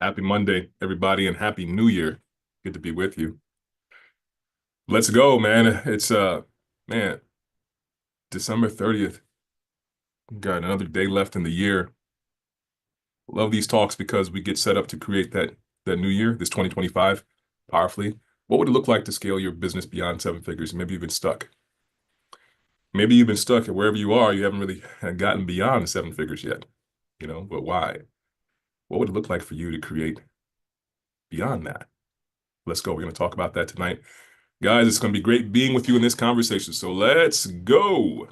Happy Monday, everybody, and Happy New Year. Good to be with you. Let's go, man. It's man, December 30th. Got another day left in the year. Love these talks because we get set up to create that new year, this 2025, powerfully. What would it look like to scale your business beyond seven figures? Maybe you've been stuck. Maybe you've been stuck at wherever you are. You haven't really gotten beyond seven figures yet, but why? What would it look like for you to create beyond that? Let's go. We're going to talk about that tonight. Guys, it's going to be great being with you in this conversation. So let's go.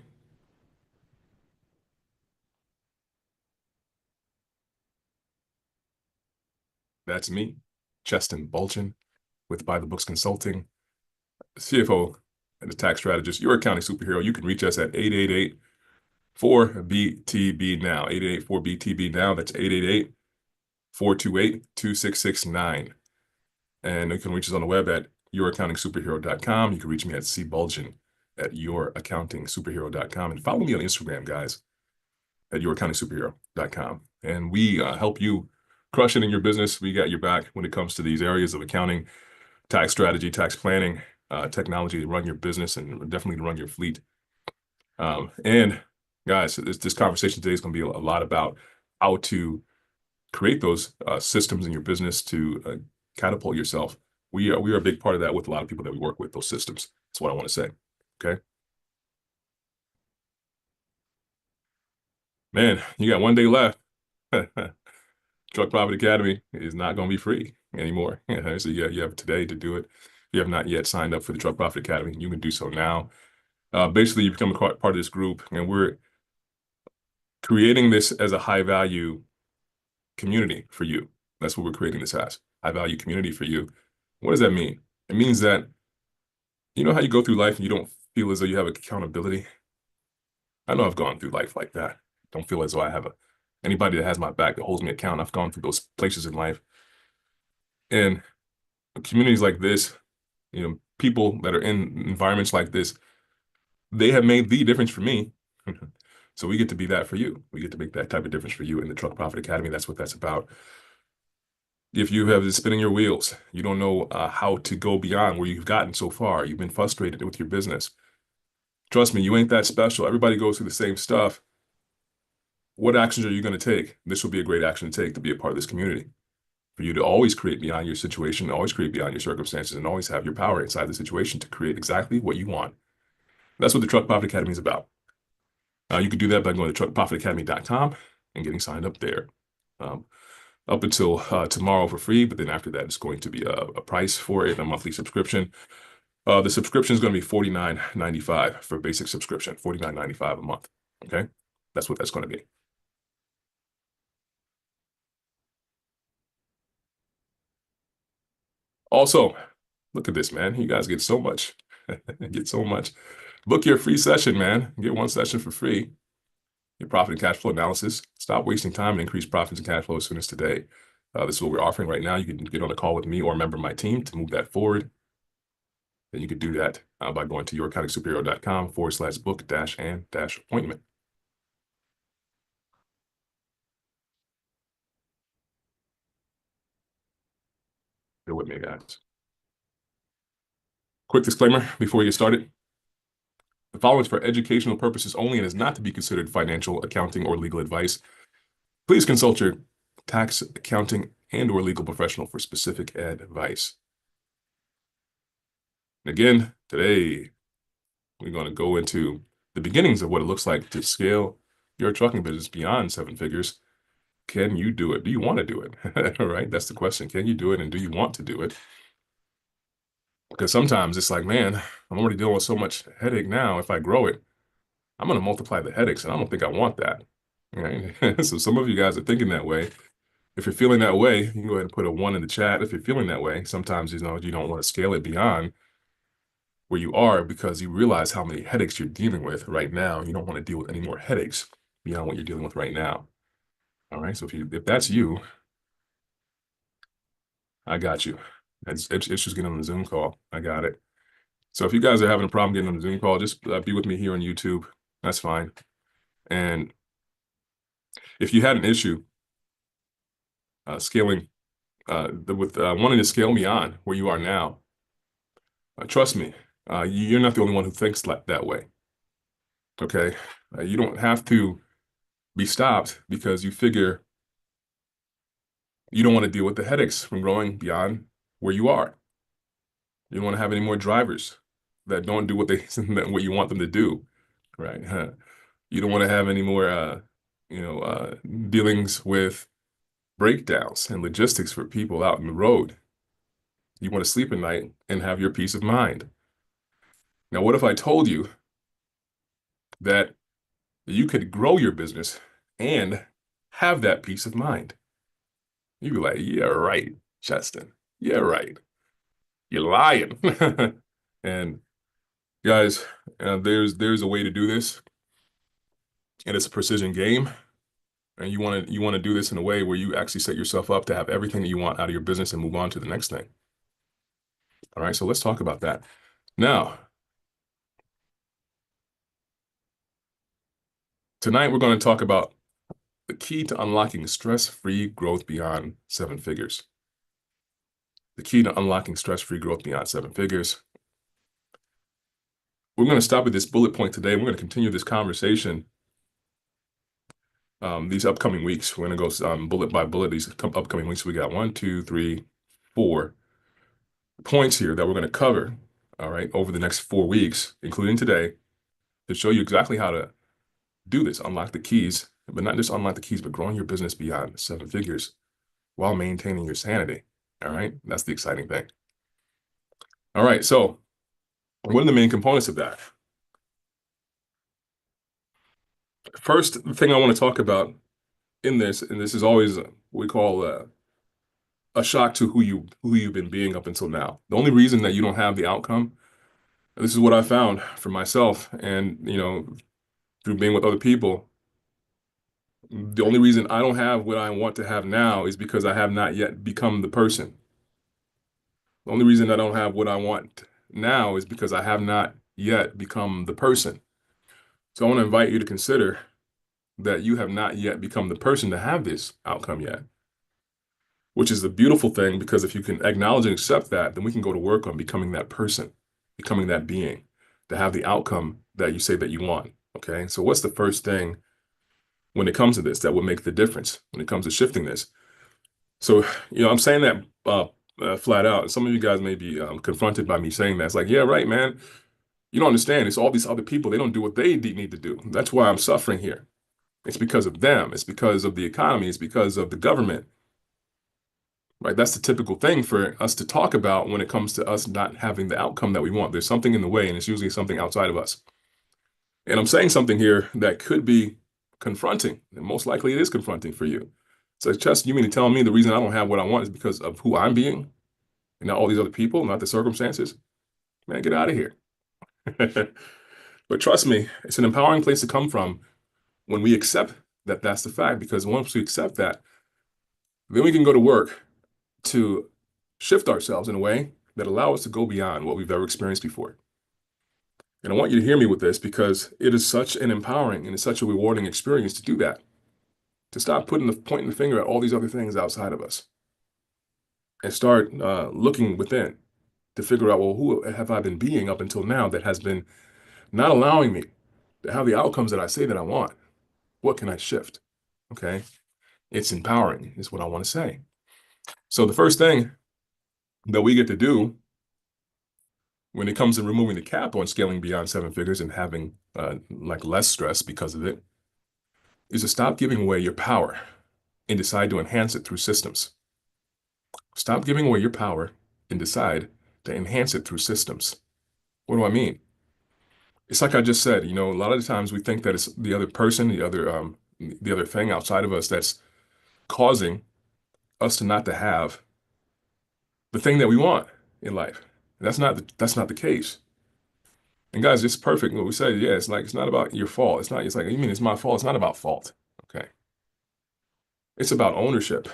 That's me, Cheston Bulchin with By the Books Consulting, CFO and a tax strategist, your accounting superhero. You can reach us at 888-4BTB now. 888-4BTB now. That's 888-428-2669. And you can reach us on the web at youraccountingsuperhero.com. You can reach me at cbulgin at youraccountingsuperhero.com. And follow me on Instagram, guys, at youraccountingsuperhero.com. And we help you crush it in your business. We got your back when it comes to these areas of accounting, tax strategy, tax planning, technology to run your business, and definitely to run your fleet. And guys, this conversation today is going to be a lot about how to create those systems in your business to catapult yourself. We are a big part of that with a lot of people that we work with, those systems. That's what I want to say. Okay. Man, you got one day left. Truck Profit Academy is not going to be free anymore. So you have today to do it. If you have not yet signed up for the Truck Profit Academy, you can do so now. Basically, you become a part of this group, and we're creating this as a high-value community for you. That's what we're creating this as, high-value community for you. What does that mean? It means that, you know how you go through life and you don't feel as though you have accountability? I know I've gone through life like that. Don't feel as though I have anybody that has my back that holds me accountable. I've gone through those places in life. And communities like this, people that are in environments like this, they have made the difference for me. So we get to be that for you. We get to make that type of difference for you in the Truck Profit Academy. That's what that's about. If you have been spinning your wheels, you don't know how to go beyond where you've gotten so far. You've been frustrated with your business. Trust me, you ain't that special. Everybody goes through the same stuff. What actions are you going to take? This will be a great action to take to be a part of this community. For you to always create beyond your situation, always create beyond your circumstances, and always have your power inside the situation to create exactly what you want. That's what the Truck Profit Academy is about. You can do that by going to truckprofitacademy.com and getting signed up there. Up until tomorrow for free, but then after that, it's going to be a price for it, a monthly subscription. The subscription is going to be $49.95 for basic subscription, $49.95 a month. Okay, that's what that's going to be. Also, look at this, man. You guys get so much. Get so much. Book your free session, man. Get one session for free. Your profit and cash flow analysis. Stop wasting time and increase profits and cash flow as soon as today. This is what we're offering right now. You can get on a call with me or a member of my team to move that forward. Then you could do that by going to youraccountingsuperhero.com/book-and-appointment. Bear with me, guys. Quick disclaimer before we get started. The following is for educational purposes only and is not to be considered financial, accounting, or legal advice. Please consult your tax, accounting, and/or legal professional for specific advice. And again, today, we're going to go into the beginnings of what it looks like to scale your trucking business beyond seven figures. Can you do it? Do you want to do it? All right, that's the question. Can you do it, and do you want to do it? Because sometimes it's like, man, I'm already dealing with so much headache now. If I grow it, I'm going to multiply the headaches, and I don't think I want that. Right? So some of you guys are thinking that way. If you're feeling that way, you can go ahead and put a 1 in the chat. If you're feeling that way, sometimes you don't want to scale it beyond where you are because you realize how many headaches you're dealing with right now. You don't want to deal with any more headaches beyond what you're dealing with right now. All right. So if that's you, I got you. It's just getting on the Zoom call. I got it. So if you guys are having a problem getting on the Zoom call, just be with me here on YouTube. That's fine. And if you had an issue scaling with wanting to scale beyond where you are now. Trust me, you're not the only one who thinks like that way. Okay, you don't have to be stopped because you figure you don't want to deal with the headaches from growing beyond where you are. You don't want to have any more drivers that don't do what they what you want them to do, right? You don't want to have any more, dealings with breakdowns and logistics for people out in the road. You want to sleep at night and have your peace of mind. Now, what if I told you that you could grow your business and have that peace of mind? You'd be like, yeah, right, Justin. Yeah, right. You're lying. And guys, there's a way to do this, and it's a precision game. And you want to do this in a way where you actually set yourself up to have everything that you want out of your business and move on to the next thing. All right, so let's talk about that. Now, tonight we're going to talk about the key to unlocking stress-free growth beyond seven figures. The key to unlocking stress-free growth beyond seven figures. We're going to stop at this bullet point today. We're going to continue this conversation these upcoming weeks. We're going to go bullet by bullet these upcoming weeks. We got 1, 2, 3, 4 points here that we're going to cover, all right, over the next 4 weeks, including today, to show you exactly how to do this, unlock the keys, but not just unlock the keys, but growing your business beyond seven figures while maintaining your sanity. All right, that's the exciting thing. All right, so what are the main components of that? First thing I want to talk about in this, and this is always what we call a shock to who you've been being up until now. The only reason that you don't have the outcome, this is what I found for myself, and through being with other people, the only reason I don't have what I want to have now is because I have not yet become the person. The only reason I don't have what I want now is because I have not yet become the person. So I want to invite you to consider that you have not yet become the person to have this outcome yet, which is a beautiful thing, because if you can acknowledge and accept that, then we can go to work on becoming that person, becoming that being, to have the outcome that you say that you want. Okay, so what's the first thing when it comes to this that will make the difference when it comes to shifting this? So, I'm saying that flat out. Some of you guys may be confronted by me saying that. It's like, yeah, right, man. You don't understand. It's all these other people. They don't do what they need to do. That's why I'm suffering here. It's because of them. It's because of the economy. It's because of the government. Right? That's the typical thing for us to talk about when it comes to us not having the outcome that we want. There's something in the way, and it's usually something outside of us. And I'm saying something here that could be confronting, and most likely it is confronting for you. So, Chess, you mean to tell me the reason I don't have what I want is because of who I'm being, and not all these other people, not the circumstances? Man, get out of here. But trust me, it's an empowering place to come from when we accept that that's the fact, because once we accept that, then we can go to work to shift ourselves in a way that allow us to go beyond what we've ever experienced before. And I want you to hear me with this, because it is such an empowering and it's such a rewarding experience to do that, to stop pointing the finger at all these other things outside of us and start looking within to figure out, well, who have I been being up until now that has been not allowing me to have the outcomes that I say that I want? What can I shift? Okay. It's empowering, is what I want to say. So the first thing that we get to do when it comes to removing the cap on scaling beyond seven figures and having like less stress because of it is to stop giving away your power and decide to enhance it through systems. Stop giving away your power and decide to enhance it through systems. What do I mean? It's like I just said, a lot of the times we think that it's the other person, the other thing outside of us that's causing us to not to have the thing that we want in life. That's not the case. And guys, it's perfect what we say. Yeah, it's like it's not about your fault. It's like, you mean it's my fault? It's not about fault. Okay. It's about ownership.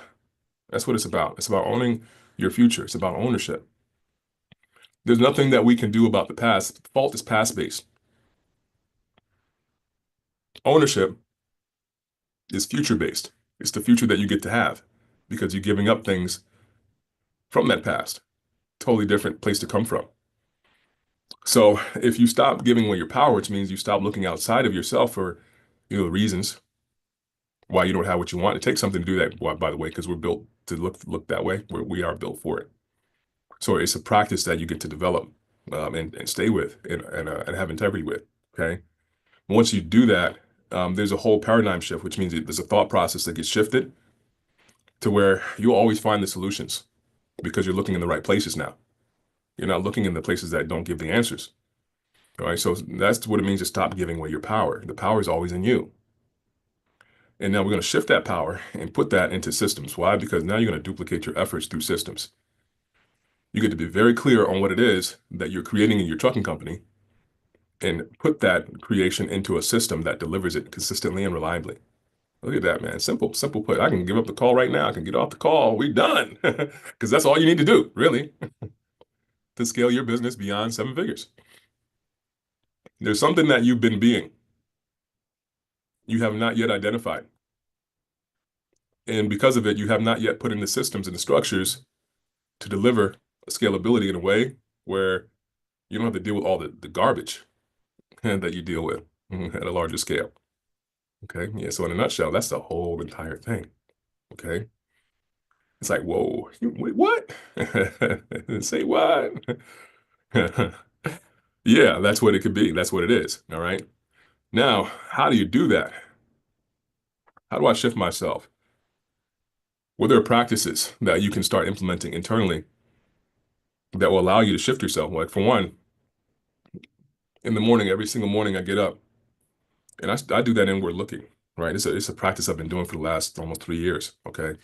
That's what it's about. It's about owning your future. It's about ownership. There's nothing that we can do about the past. Fault is past based. Ownership is future based. It's the future that you get to have because you're giving up things from that past. Totally different place to come from. So if you stop giving away your power, which means you stop looking outside of yourself for, the reasons why you don't have what you want. It takes something to do that, by the way, because we're built to look that way. We are built for it. So it's a practice that you get to develop and stay with and have integrity with. Okay. Once you do that, there's a whole paradigm shift, which means there's a thought process that gets shifted to where you'll always find the solutions because you're looking in the right places now. You're not looking in the places that don't give the answers. All right. So that's what it means to stop giving away your power. The power is always in you. And now we're going to shift that power and put that into systems. Why? Because now you're going to duplicate your efforts through systems. You get to be very clear on what it is that you're creating in your trucking company and put that creation into a system that delivers it consistently and reliably. Look at that, man. Simple, simple put. I can give up the call right now. I can get off the call. We're done. Because that's all you need to do, really, to scale your business beyond 7 figures. There's something that you've been being, you have not yet identified. And because of it, you have not yet put in the systems and the structures to deliver scalability in a way where you don't have to deal with all the garbage that you deal with at a larger scale. Okay. Yeah. So in a nutshell, that's the whole entire thing. Okay. It's like, whoa, wait, what? Say what? Yeah, that's what it could be. That's what it is. All right. Now, how do you do that? How do I shift myself? Well, there are practices that you can start implementing internally that will allow you to shift yourself. Like for one, in the morning, every single morning I get up and I do that inward looking, right? It's a practice I've been doing for the last almost 3 years. Okay.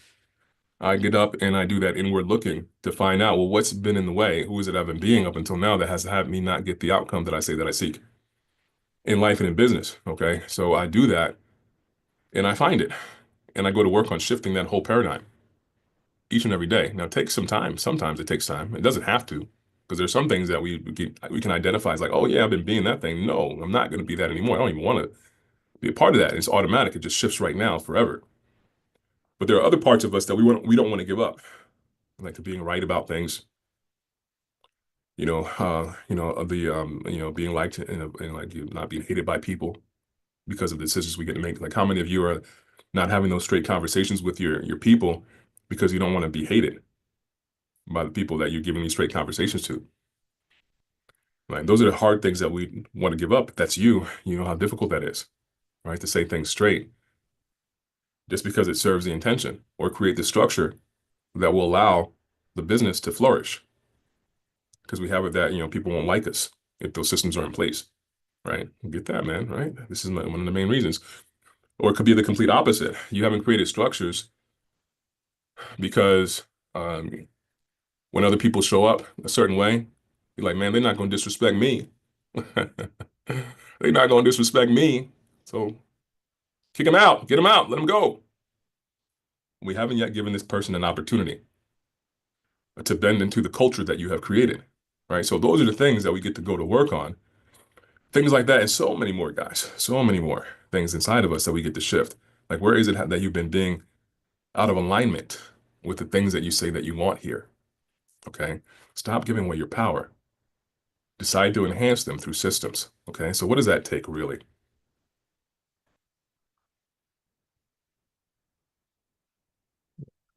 I get up and I do that inward looking to find out, well, what's been in the way? Who is it I've been being up until now that has had me not get the outcome that I say that I seek in life and in business? Okay. So I do that and I find it and I go to work on shifting that whole paradigm each and every day. Now it takes some time. Sometimes it takes time. It doesn't have to, because there's some things that we can identify as like, oh yeah, I've been being that thing. No, I'm not going to be that anymore. I don't even want to be a part of that. It's automatic. It just shifts right now forever. But there are other parts of us that we don't want to give up, like to being right about things. Being liked and like you not being hated by people because of the decisions we get to make. Like how many of you are not having those straight conversations with your people because you don't want to be hated by the people that you're giving these straight conversations to? Right? Those are the hard things that we want to give up. If that's you. You know how difficult that is, right? To say things straight just because it serves the intention or create the structure that will allow the business to flourish. Because we have it that, people won't like us if those systems are in place, right? Get that, man, right? This is one of the main reasons. Or it could be the complete opposite. You haven't created structures because when other people show up a certain way, you're like, man, they're not going to disrespect me. They're not going to disrespect me. So kick them out, get them out, let them go. We haven't yet given this person an opportunity to bend into the culture that you have created, right? So those are the things that we get to go to work on. Things like that, and so many more, guys. So many more things inside of us that we get to shift. Like, where is it that you've been being out of alignment with the things that you say that you want here? Okay? Stop giving away your power. Decide to enhance them through systems. Okay? So what does that take, really?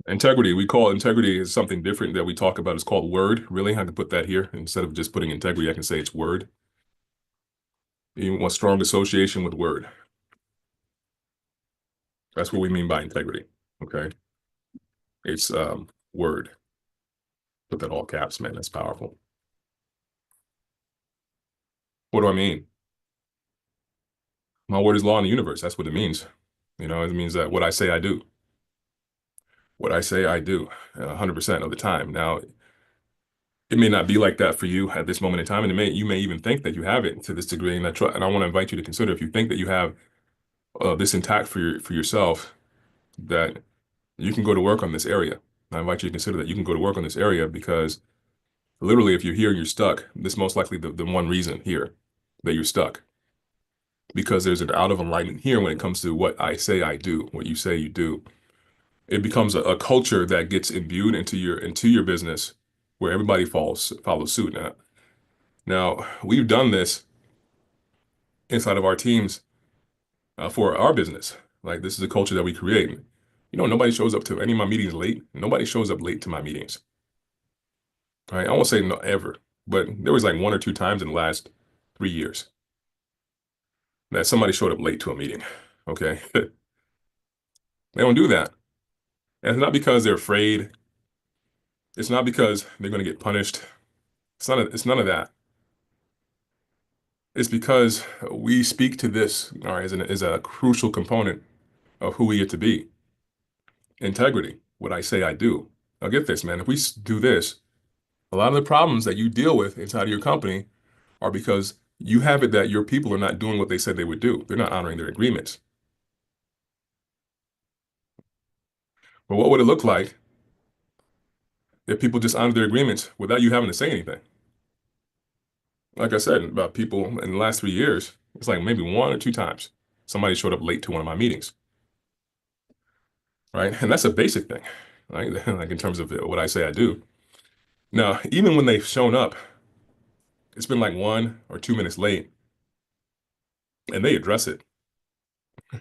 Integrity. We call integrity is something different that we talk about. It's called word. Really, I can put that here. Instead of just putting integrity, I can say it's word. You want strong association with word. That's what we mean by integrity. Okay? It's word. Put that all caps, man. That's powerful. What do I mean? My word is law in the universe. That's what it means. It means that what I say, I do. What I say, I do 100% of the time. Now, it may not be like that for you at this moment in time, and you may even think that you have it to this degree. And I want to invite you to consider, if you think that you have this intact for yourself, that you can go to work on this area. I invite you to consider that you can go to work on this area, because literally, if you're here and you're stuck, this is most likely the one reason here that you're stuck. Because there's an out of alignment here when it comes to what I say I do, what you say you do. it becomes a culture that gets imbued into your business where everybody follows suit. Now we've done this inside of our teams for our business. Like this is a culture that we create. Nobody shows up to any of my meetings late. Nobody shows up late to my meetings. Right? I won't say no ever, but there was like one or two times in the last 3 years that somebody showed up late to a meeting. Okay. They don't do that. And it's not because they're afraid. It's not because they're going to get punished. It's none of that. It's because we speak to this, all right, as a crucial component of who we get to be. Integrity. What I say, I do. Now get this, man. If we do this, a lot of the problems that you deal with inside of your company are because you have it that your people are not doing what they said they would do. They're not honoring their agreements. But what would it look like if people just honor their agreements without you having to say anything? Like I said, about people in the last 3 years, it's like maybe one or two times somebody showed up late to one of my meetings, right? And that's a basic thing, right? Like in terms of what I say I do. Now, even when they've shown up, it's been like 1 or 2 minutes late, and they address it.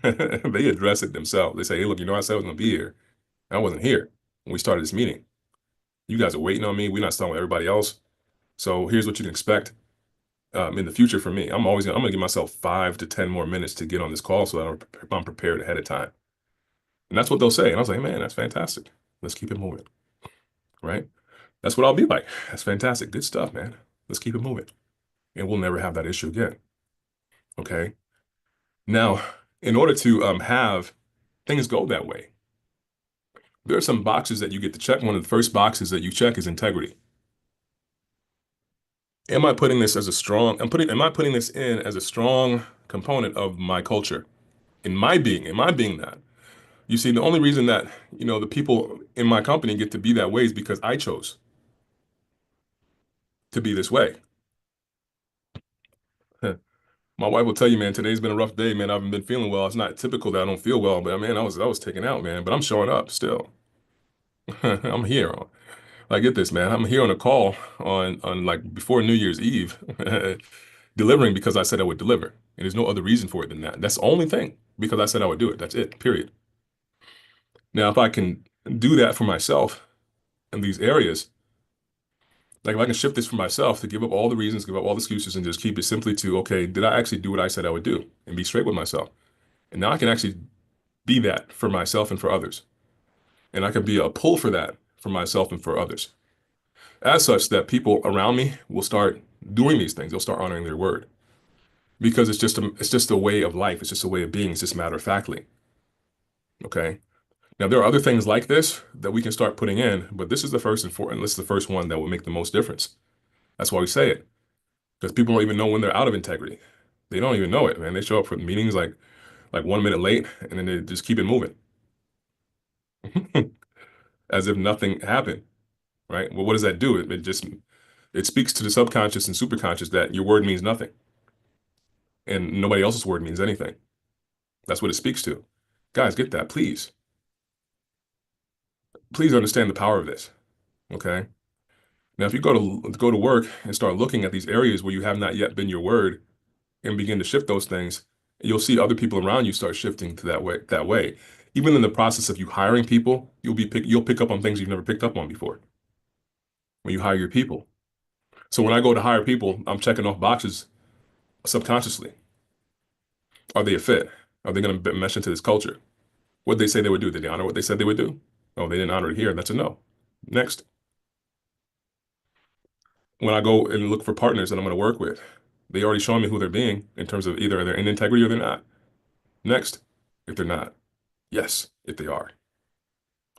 They address it themselves. They say, "Hey, look, I said I was going to be here. I wasn't here when we started this meeting. You guys are waiting on me. We're not starting with everybody else. So here's what you can expect in the future from me. I'm gonna give myself 5 to 10 more minutes to get on this call so that I'm prepared ahead of time." And that's what they'll say. And I was like, man, that's fantastic. Let's keep it moving, right? That's what I'll be like. That's fantastic. Good stuff, man. Let's keep it moving. And we'll never have that issue again. Okay. Now, in order to have things go that way, there are some boxes that you get to check. One of the first boxes that you check is integrity. Am I putting this as a strong, am I putting this in as a strong component of my culture? Am I being that? You see, the only reason that, the people in my company get to be that way is because I chose to be this way. My wife will tell you, man, today's been a rough day, man. I haven't been feeling well. It's not typical that I don't feel well, but man, I was taken out, man. But I'm showing up still. I'm here. Like, get this, man. I'm here on a call on like before New Year's Eve, delivering because I said I would deliver. And there's no other reason for it than that. That's the only thing, because I said I would do it. That's it, period. Now, if I can do that for myself in these areas, like if I can shift this for myself to give up all the reasons, give up all the excuses, and just keep it simply to, okay, did I actually do what I said I would do? And be straight with myself. And now I can actually be that for myself and for others. And I can be a pull for that for myself and for others. As such, that people around me will start doing these things. They'll start honoring their word because it's just a way of life. It's just a way of being. It's just matter of factly. Okay. Now there are other things like this that we can start putting in, but this is the first and foremost. This is the first one that will make the most difference. That's why we say it, because people don't even know when they're out of integrity. They don't even know it, man. They show up for the meetings like 1 minute late, and then they just keep it moving, as if nothing happened, right? Well, what does that do? It speaks to the subconscious and superconscious that your word means nothing, and nobody else's word means anything. That's what it speaks to. Guys, get that, please. Please understand the power of this. Okay. Now, if you go to work and start looking at these areas where you have not yet been your word and begin to shift those things, you'll see other people around you start shifting to that way. Even in the process of you hiring people, you'll pick up on things you've never picked up on before when you hire your people. So when I go to hire people, I'm checking off boxes subconsciously. Are they a fit? Are they going to mesh into this culture? What did they say they would do? Did they honor what they said they would do? Oh, they didn't honor it here. That's a no. Next. When I go and look for partners that I'm going to work with, they already show me who they're being in terms of either they're in integrity or they're not. Next, if they're not. Yes, if they are.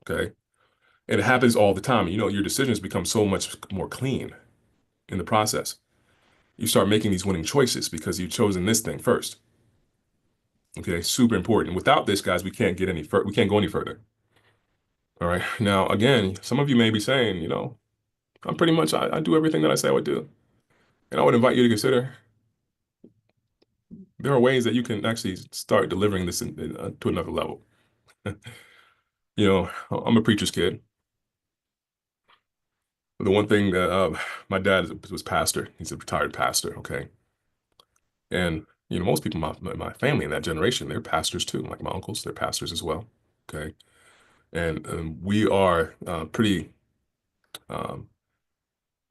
Okay. And it happens all the time. Your decisions become so much more clean in the process. You start making these winning choices because you've chosen this thing first. Okay, super important. Without this, guys, we can't get any further. We can't go any further. All right. Now, again, some of you may be saying, I'm pretty much I do everything that I say I would do. And I would invite you to consider there are ways that you can actually start delivering this to another level. I'm a preacher's kid. The one thing that my dad was pastor. He's a retired pastor. Okay, and most people in my family in that generation, they're pastors too. Like my uncles, they're pastors as well. Okay, and we are um,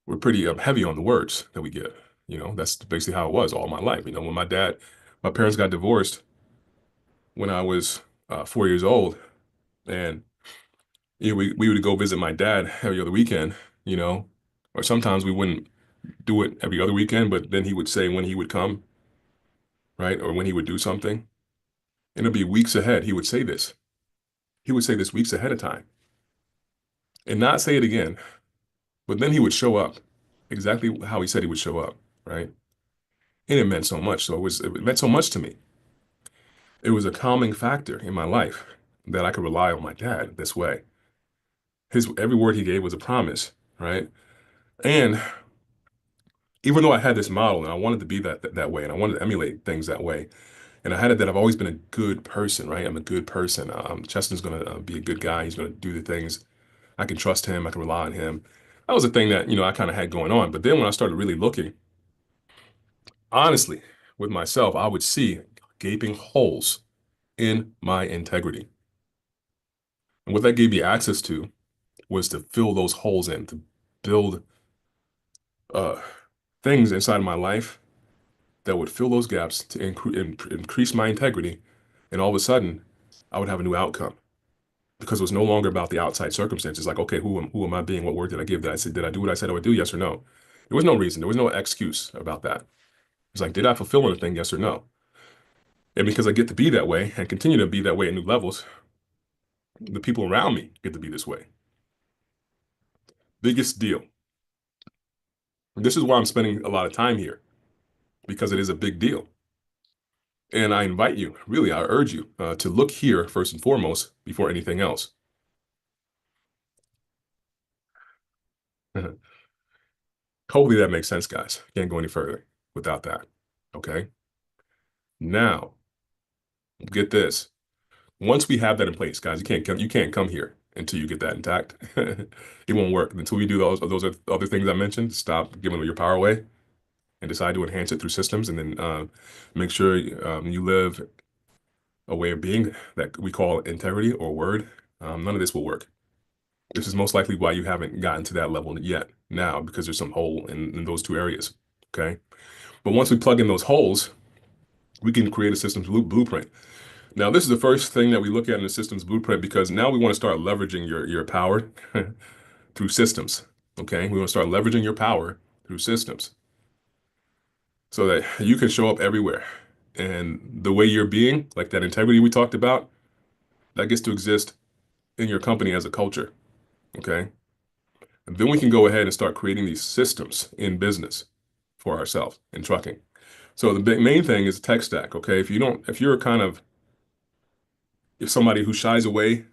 we're pretty heavy on the words that we get. That's basically how it was all my life. When my parents got divorced when I was 4 years old, and we would go visit my dad every other weekend, you know, or sometimes we wouldn't do it every other weekend, but then he would say when he would come, right, or when he would do something, and it'd be weeks ahead. He would say this. He would say this weeks ahead of time, and not say it again. But then he would show up exactly how he said he would show up, right? And it meant so much. It meant so much to me. It was a calming factor in my life that I could rely on my dad this way. His every word he gave was a promise, right? And even though I had this model and I wanted to be that way and I wanted to emulate things that way, and I had it that I've always been a good person, right? I'm a good person. Cheston's gonna be a good guy. He's gonna do the things. I can trust him. I can rely on him. That was a thing that I kind of had going on. But then when I started really looking, honestly, with myself, I would see gaping holes in my integrity. And what that gave me access to was to fill those holes in, to build uh, things inside of my life that would fill those gaps to increase my integrity. And all of a sudden, I would have a new outcome because it was no longer about the outside circumstances. Like, okay, who am I being? What word did I give? Did I do what I said I would do? Yes or no? There was no reason. There was no excuse about that. It's like, did I fulfill anything? Yes or no? And because I get to be that way and continue to be that way at new levels, the people around me get to be this way. Biggest deal. This is why I'm spending a lot of time here because it is a big deal. And I invite you, really, I urge you to look here first and foremost before anything else. Hopefully that makes sense, guys. Can't go any further without that. Okay. Now, get this. Once we have that in place, guys, you can't come here until you get that intact. It won't work until we do those other things I mentioned. Stop giving your power away and decide to enhance it through systems, and then make sure you live a way of being that we call integrity or word. None of this will work. This is most likely why you haven't gotten to that level yet now, because there's some hole in those two areas. Okay. But once we plug in those holes, we can create a systems blueprint. Now, this is the first thing that we look at in the systems blueprint because now we want to start leveraging your power through systems. Okay. We want to start leveraging your power through systems so that you can show up everywhere. And the way you're being, like that integrity we talked about, that gets to exist in your company as a culture. Okay. And then we can go ahead and start creating these systems in business for ourselves in trucking. So the main thing is tech stack. Okay. If you're kind of, if somebody who shies away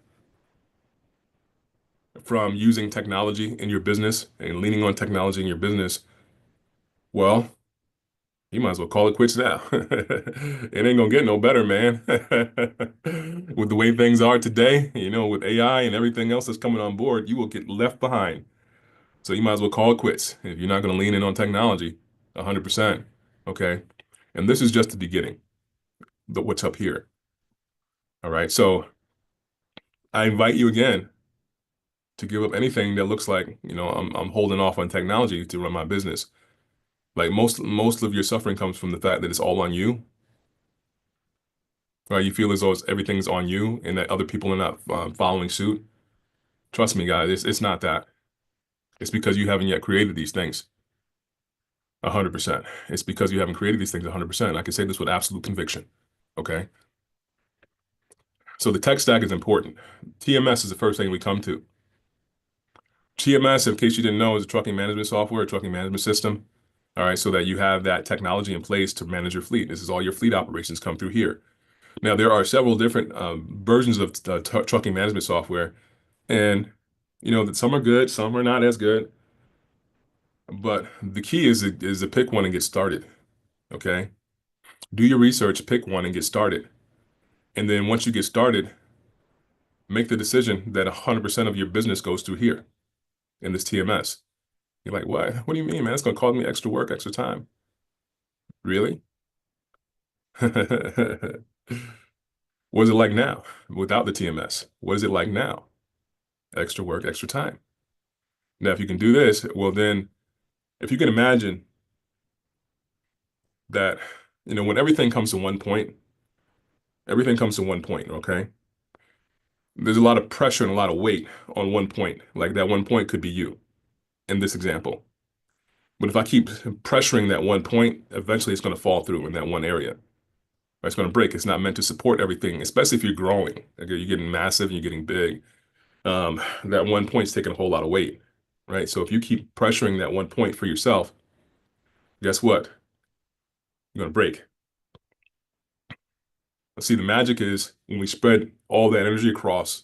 from using technology in your business and leaning on technology in your business, well, you might as well call it quits now. It ain't gonna get no better, man. With the way things are today, with AI and everything else that's coming on board, you will get left behind. So you might as well call it quits if you're not gonna lean in on technology 100%. Okay. And this is just the beginning, what's up here. All right. So I invite you again to give up anything that looks like, I'm holding off on technology to run my business. Like most of your suffering comes from the fact that it's all on you, right? You feel as though everything's on you and that other people are not following suit. Trust me, guys, it's not that. It's because you haven't yet created these things 100%. It's because you haven't created these things 100%. I can say this with absolute conviction. Okay. So the tech stack is important. TMS is the first thing we come to. TMS, in case you didn't know, is a trucking management software, a trucking management system. All right, so that you have that technology in place to manage your fleet. This is all your fleet operations come through here. Now, there are several different versions of trucking management software, and that some are good, some are not as good. But the key is to pick one and get started. Okay, do your research, pick one and get started, and then once you get started, make the decision that 100% of your business goes through here in this TMS. You're like, what? What do you mean, man? It's going to cause me extra work, extra time. Really? What is it like now without the TMS? What is it like now? Extra work, extra time. Now, if you can do this, well, then if you can imagine that, when everything comes to one point, everything comes to one point, okay? There's a lot of pressure and a lot of weight on one point. Like that one point could be you in this example. But if I keep pressuring that one point, eventually it's going to fall through in that one area. Or it's going to break. It's not meant to support everything, especially if you're growing. Okay, you're getting massive and you're getting big. That one point's taking a whole lot of weight, right? So if you keep pressuring that one point for yourself, guess what? You're going to break. See, the magic is when we spread all that energy across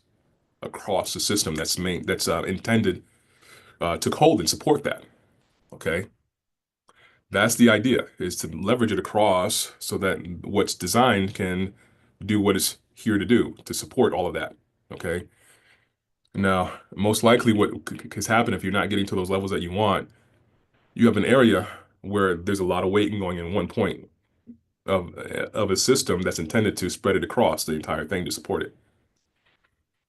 the system that's intended to hold and support that. Okay, that's the idea, is to leverage it across so that what's designed can do what it's here to do to support all of that. Okay. Now, most likely, what has happened if you're not getting to those levels that you want, you have an area where there's a lot of weight going in one point of a system that's intended to spread it across the entire thing to support it.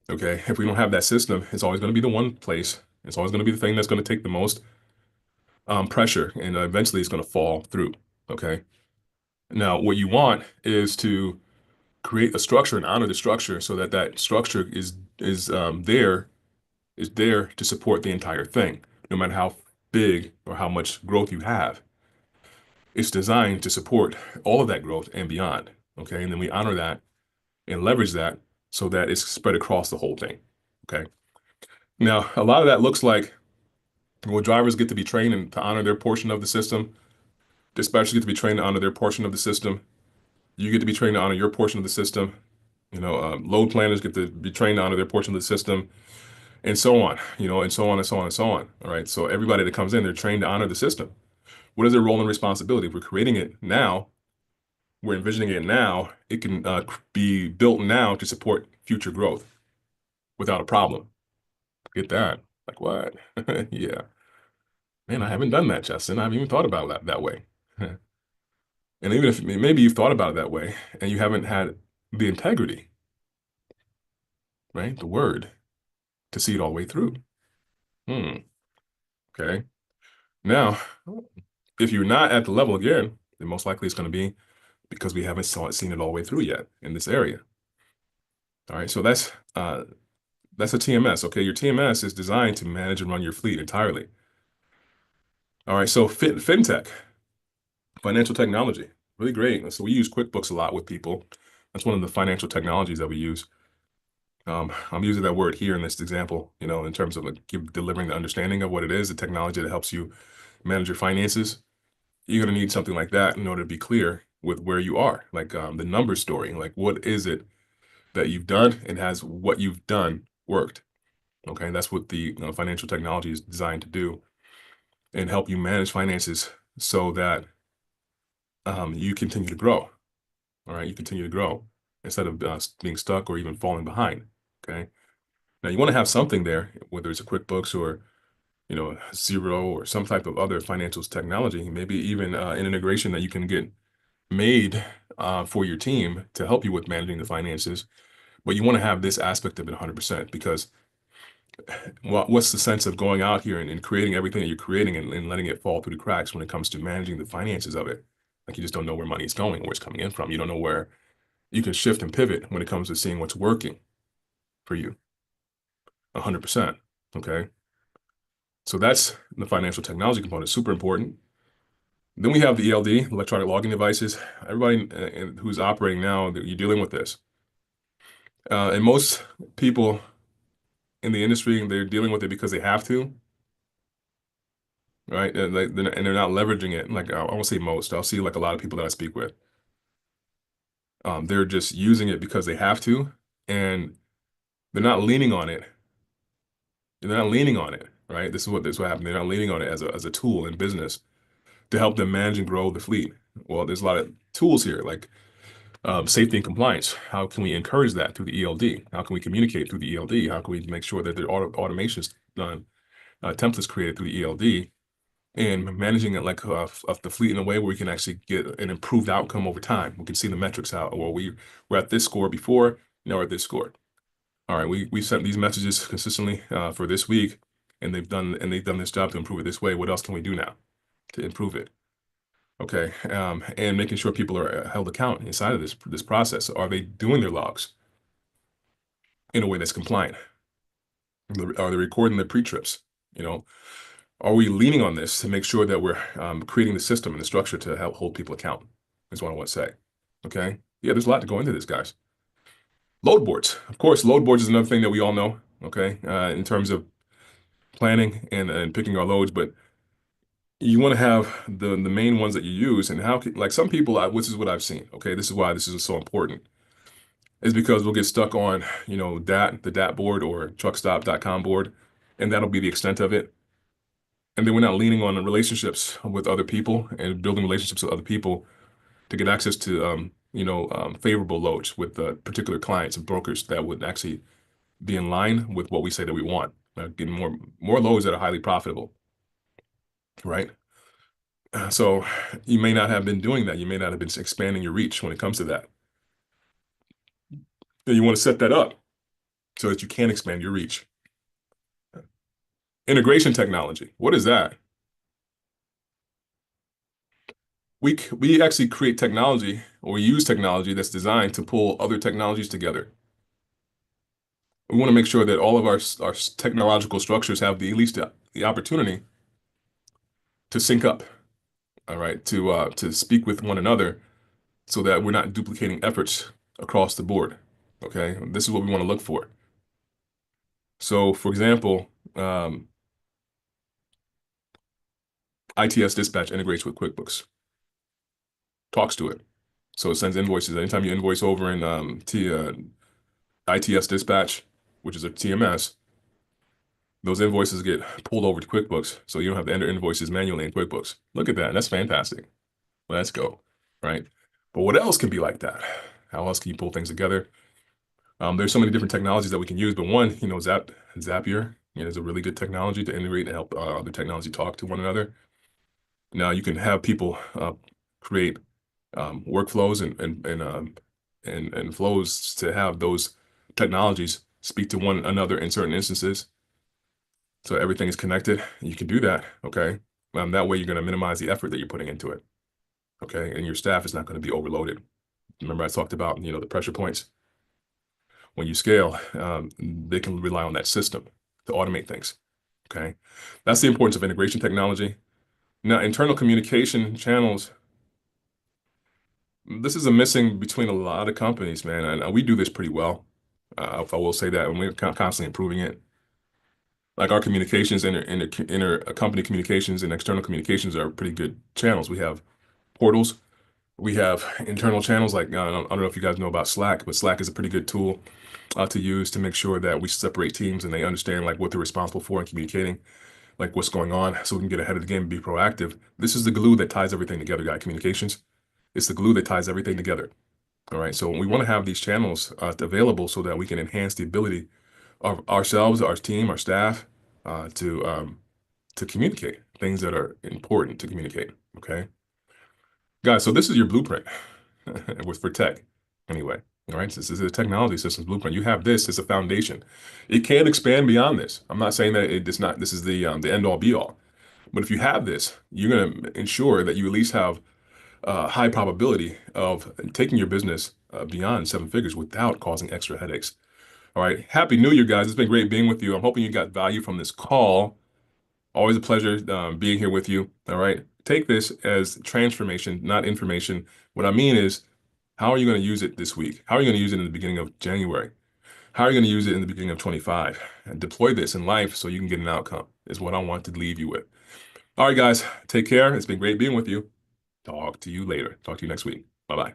Okay, if we don't have that system, it's always going to be the one place. It's always going to be the thing that's going to take the most pressure, and eventually it's going to fall through. Okay. Now, what you want is to create a structure and honor the structure so that that structure is there to support the entire thing, no matter how big or how much growth you have. It's designed to support all of that growth and beyond. Okay, and then we honor that and leverage that so that it's spread across the whole thing. Okay. Now, a lot of that looks like, well, drivers get to be trained and to honor their portion of the system. Dispatchers get to be trained to honor their portion of the system. You get to be trained to honor your portion of the system. Load planners get to be trained to honor their portion of the system, and so on, and so on and so on and so on. All right. So everybody that comes in, they're trained to honor the system. What is their role and responsibility? If we're creating it now, we're envisioning it now, it can be built now to support future growth without a problem. Get that? Like what? Yeah. Man, I haven't done that, Justin. I haven't even thought about that way. And even if maybe you've thought about it that way and you haven't had the integrity, right? The word to see it all the way through. Okay. Now, if you're not at the level again, then most likely it's going to be because we haven't seen it all the way through yet in this area. All right. So that's a TMS. Okay. Your TMS is designed to manage and run your fleet entirely. All right. So fintech, financial technology, really great. So we use QuickBooks a lot with people. That's one of the financial technologies that we use. I'm using that word here in this example, in terms of delivering the understanding of what it is, the technology that helps you manage your finances. You're going to need something like that in order to be clear with where you are, like the number story, like what is it that you've done and has what you've done worked? Okay, that's what the financial technology is designed to do and help you manage finances so that you continue to grow. All right, you continue to grow instead of being stuck or even falling behind. Okay. Now you want to have something there, whether it's a QuickBooks or Xero or some type of other financials technology, maybe even an integration that you can get made for your team to help you with managing the finances. But you want to have this aspect of it 100% because what's the sense of going out here and creating everything that you're creating and letting it fall through the cracks when it comes to managing the finances of it? Like you just don't know where money is going, where it's coming in from. You don't know where you can shift and pivot when it comes to seeing what's working for you 100%. Okay. So that's the financial technology component, super important. Then we have the ELD, electronic logging devices. Everybody who's operating now, you're dealing with this. And most people in the industry, they're dealing with it because they have to, right? And they're not leveraging it. Like I won't say most. I'll see like a lot of people that I speak with. They're just using it because they have to, and they're not leaning on it. They're not leaning on it, right? This is what happened. They're not leaning on it as a tool in business to help them manage and grow the fleet. Well, there's a lot of tools here, like Safety and compliance. How can we encourage that through the ELD? How can we communicate through the ELD? How can we make sure that there are automations done, templates created through the ELD, and managing it like of the fleet in a way where we can actually get an improved outcome over time. We can see the metrics out. Well, we're at this score before, now we're at this score. All right, we sent these messages consistently for this week, and they've done this job to improve it this way. What else can we do now to improve it? Okay, and making sure people are held account inside of this process. Are they doing their logs in a way that's compliant? Are they recording their pre-trips? You know, are we leaning on this to make sure that we're creating the system and the structure to help hold people account? Is what I want to say. Okay, yeah, there's a lot to go into this, guys. Load boards, of course. Load boards is another thing that we all know. Okay, in terms of planning and picking our loads, but you want to have the main ones that you use, and how like some people, which is what I've seen. Okay, this is why this is so important, is because we'll get stuck on the DAT board or truckstop.com board, and that'll be the extent of it. And then we're not leaning on the relationships with other people and building relationships with other people to get access to favorable loads with particular clients and brokers that would actually be in line with what we say that we want, getting more loads that are highly profitable, right? So you may not have been doing that. You may not have been expanding your reach when it comes to that. And you want to set that up so that you can expand your reach. Integration technology. What is that? We actually create technology, or we use technology that's designed to pull other technologies together. We want to make sure that all of our technological structures have at least the opportunity to sync up, all right, to speak with one another so that we're not duplicating efforts across the board, okay? This is what we want to look for. So, for example, ITS Dispatch integrates with QuickBooks, talks to it. So it sends invoices. Anytime you invoice over in ITS Dispatch, which is a TMS, those invoices get pulled over to QuickBooks, so you don't have to enter invoices manually in QuickBooks. Look at that. That's fantastic. Let's go, right? But what else can be like that? How else can you pull things together? There's so many different technologies that we can use, but one, Zapier, is a really good technology to integrate and help other technology talk to one another. Now you can have people create workflows and flows to have those technologies speak to one another in certain instances. So everything is connected. You can do that, okay? That way you're going to minimize the effort that you're putting into it, okay? And your staff is not going to be overloaded. Remember I talked about, the pressure points? When you scale, they can rely on that system to automate things, okay? That's the importance of integration technology. Now, internal communication channels, this is a missing between a lot of companies, man. And we do this pretty well, if I will say that, and we're constantly improving it. Like our communications, company communications and external communications are pretty good channels. We have portals. We have internal channels like, I don't know if you guys know about Slack, but Slack is a pretty good tool to use to make sure that we separate teams and they understand like what they're responsible for in communicating, like what's going on, so we can get ahead of the game and be proactive. This is the glue that ties everything together, guys. Communications. It's the glue that ties everything together. All right. So we want to have these channels available so that we can enhance the ability of ourselves, our team, our staff, to communicate things that are important to communicate. Okay, guys. So this is your blueprint for tech. Anyway, all right. So this is a technology systems blueprint. You have this as a foundation. It can expand beyond this. I'm not saying that it is not. This is the end all be all. But if you have this, you're going to ensure that you at least have high probability of taking your business beyond seven figures without causing extra headaches. All right. Happy New Year, guys. It's been great being with you. I'm hoping you got value from this call. Always a pleasure being here with you. All right. Take this as transformation, not information. What I mean is, how are you going to use it this week? How are you going to use it in the beginning of January? How are you going to use it in the beginning of 25? And deploy this in life so you can get an outcome is what I want to leave you with. All right, guys. Take care. It's been great being with you. Talk to you later. Talk to you next week. Bye-bye.